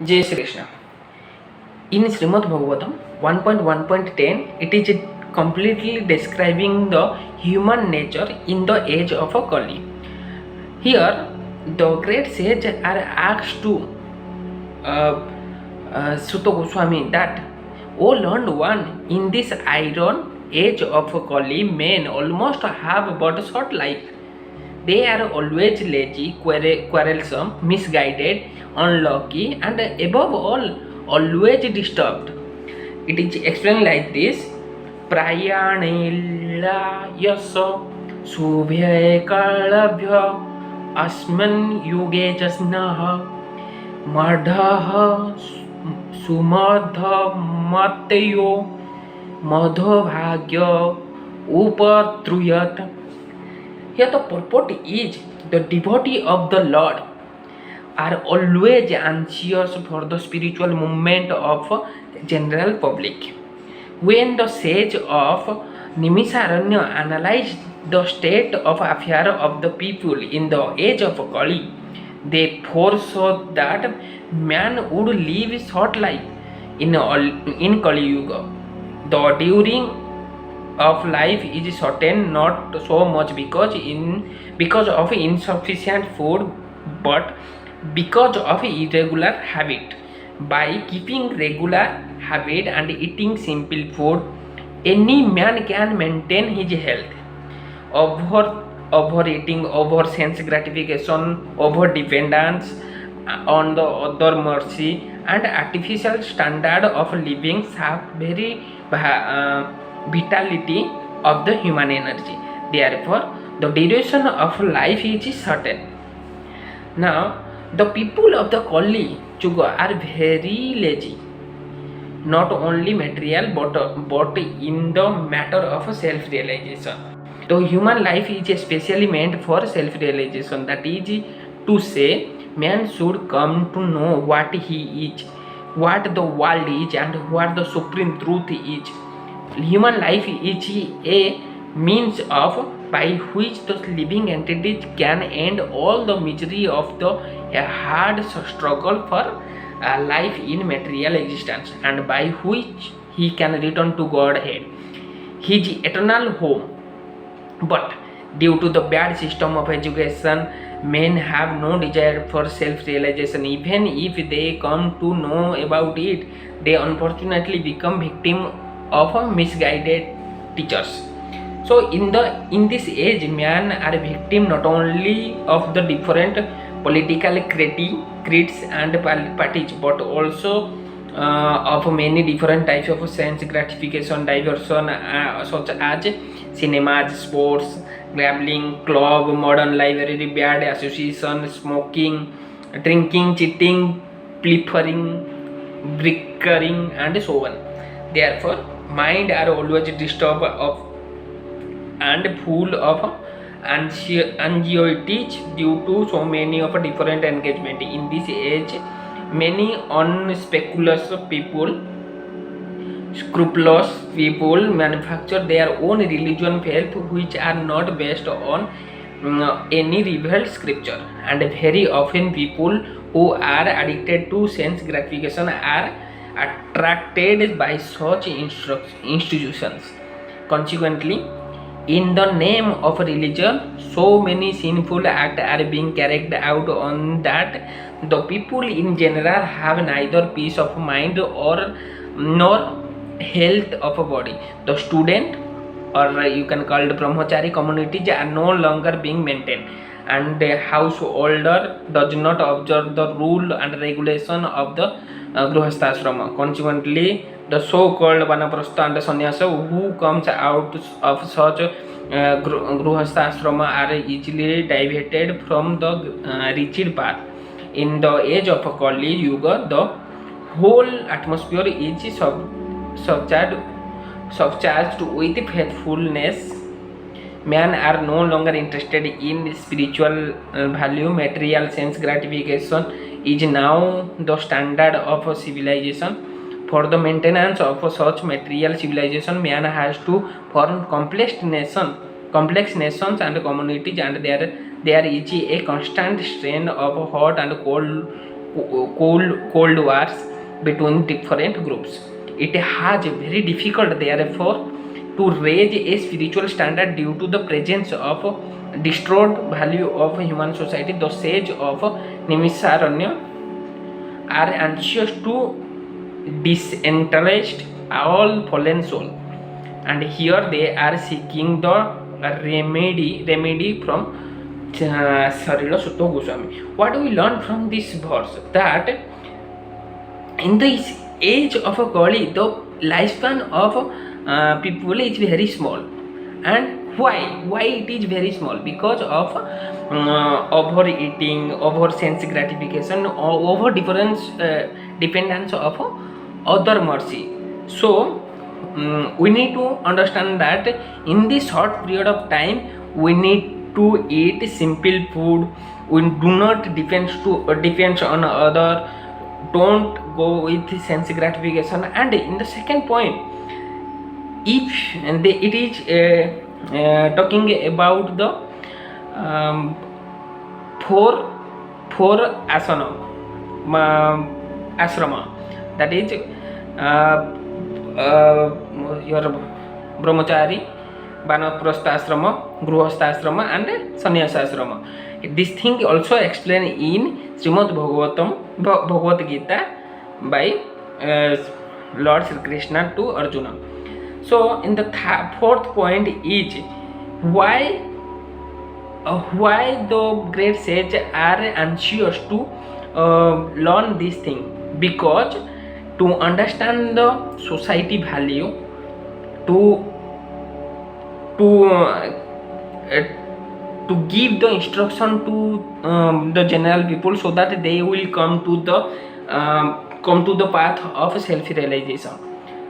Jai Shri Krishna. In Srimad Bhagavatam 1.1.10, it is completely describing the human nature in the age of a Kali. Here, the great sage are asked to Sutta Goswami that, O learned one, in this iron age of Kali, men almost have but short life. They are always lazy, quarrelsome, misguided, unlucky, and above all, always disturbed. It is explained like this: Prayanela yasa subhya kalabhya asman yuge jasnaha madhaha sumadha matayo madhavagya upatruyat. Here the purport is the devotee of the Lord are always anxious for the spiritual movement of general public. When the sage of Naimiṣāraṇya analyzed the state of affairs of the people in the age of Kali, they foresaw that man would live short life in Kali-yuga. The during of life is shortened not so much because of insufficient food, but because of irregular habit. By keeping regular habit and eating simple food, any man can maintain his health. Overeating, over sense gratification, over dependence on the other mercy, and artificial standard of living sap very vitality of the human energy. Therefore, the duration of life is certain. Now, the people of the Kali Yuga are very lazy, not only material but in the matter of self-realization. The human life is especially meant for self-realization. That is to say, man should come to know what he is, what the world is, and what the supreme truth is. Human life is a means of by which the living entities can end all the misery of the hard struggle for life in material existence, and by which he can return to Godhead, his eternal home. But due to the bad system of education, men have no desire for self-realization. Even if they come to know about it, they unfortunately become victim of misguided teachers. So in this age, men are victim not only of the different political creeds and parties, but also of many different types of sense gratification diversion, such as cinemas, sports, gambling, club, modern library, bad association, smoking, drinking, cheating, pilfering, bickering, and so on. Therefore, mind are always disturbed of and full of anxieties due to so many of different engagement. In this age, many unscrupulous people manufacture their own religion faith which are not based on any revealed scripture, and very often people who are addicted to sense gratification are attracted by such institutions. Consequently, in the name of religion, so many sinful acts are being carried out on that the people in general have neither peace of mind or nor health of a body. The student, or you can call it brahmachari communities, are no longer being maintained, and the householder does not observe the rule and regulation of the grihasthashrama. Consequently, the so-called vanaprastha and sannyasa who comes out of such grihasthashrama are easily diverted from the rigid path. In the age of Kali Yuga, the whole atmosphere is subcharged with faithfulness. Men are no longer interested in spiritual value. Material sense gratification is now the standard of civilization. For the maintenance of such material civilization, man has to form complex nations and communities, and there is a constant strain of hot and cold cold wars between different groups. It has very difficult therefore to raise a spiritual standard due to the presence of destroyed value of human society. The sage of Naimiṣāraṇya are anxious to disinterest all fallen soul, and here they are seeking the remedy from Sarila Sutta Goswami. What do we learn from this verse? That in this age of a Kali, the lifespan of people is very small. And why it is very small? Because of overeating, over sense gratification, or over dependence of other mercy. So we need to understand that in this short period of time we need to eat simple food. We do not depend on other. Don't go with sense gratification. And in the second point, if it is talking about the four ashrama, that is your brahmachari, vanaprastha ashrama, gruhastha ashrama, and sannyasa ashrama. This thing also explained in Srimad Bhagavad Gita by Lord Sri Krishna to Arjuna. So in the fourth point is why the great sage are anxious to learn this thing, because to understand the society value, to give the instruction to the general people, so that they will come to the path of self-realization.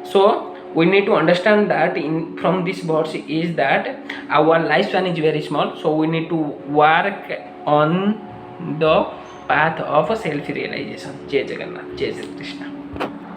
So we need to understand that from this verse is that our lifespan is very small, so we need to work on the path of self-realization. Jai Jagannath, Jai Sri Krishna.